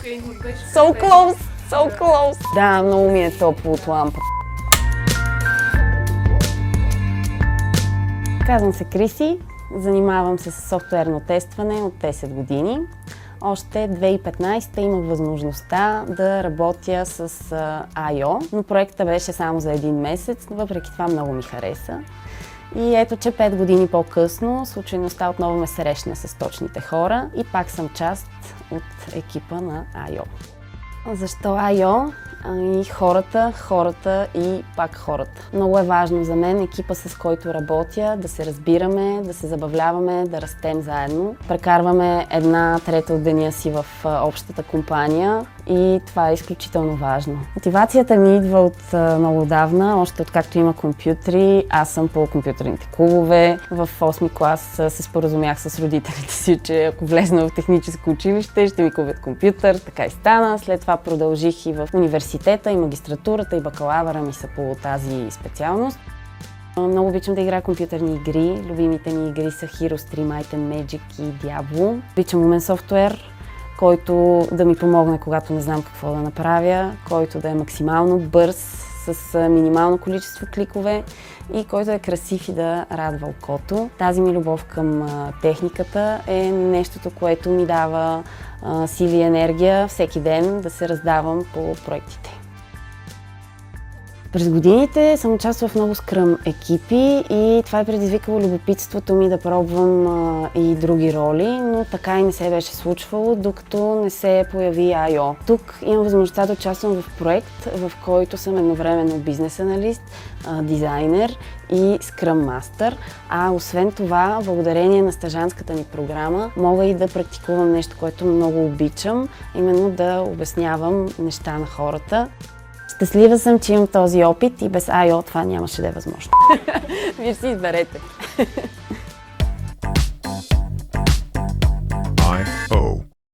Окей, не беше So close! So close! Да, много ми е топло от лампа. Казвам се Криси, занимавам се с софтуерно тестване от 10 години. Още 2015 имах възможността да работя с IO, но проектът беше само за един месец, въпреки това много ми хареса. И ето, че 5 години по-късно случайността отново ме срещна с точните хора и пак съм част от екипа на IO. Защо IO? И хората и пак хората. Много е важно за мен екипа, с който работя, да се разбираме, да се забавляваме, да растем заедно. Прекарваме 1/3 от деня си в общата компания и това е изключително важно. Мотивацията ми идва от много давна, още откакто има компютри. Аз съм по компютърните клубове. В 8-ми клас се споразумях с родителите си, че ако влезна в техническо училище, ще ми купят компютър. Така и стана. След това продължих и в университета, и магистратурата, и бакалавъра ми са по тази специалност. Много обичам да играя компютърни игри. Любимите ми игри са Heroes 3, Might and Magic и Diablo. Обичам умен софтуер, който да ми помогне, когато не знам какво да направя, който да е максимално бърз, с минимално количество кликове и който е красив и да радва окото. Тази ми любов към техниката е нещото, което ми дава сили и енергия всеки ден да се раздавам по проектите. През годините съм участвала в много скръм екипи и това е предизвикало любопитството ми да пробвам и други роли, но така и не се беше случвало, докато не се появи IO. Тук имам възможността да участвам в проект, в който съм едновременно бизнес аналист, дизайнер и скръм мастър. А освен това, благодарение на стажантската ни програма, мога и да практикувам нещо, което много обичам, именно да обяснявам неща на хората. Щастлива съм, че имам този опит и без IO това нямаше да е възможно. Вие си изберете.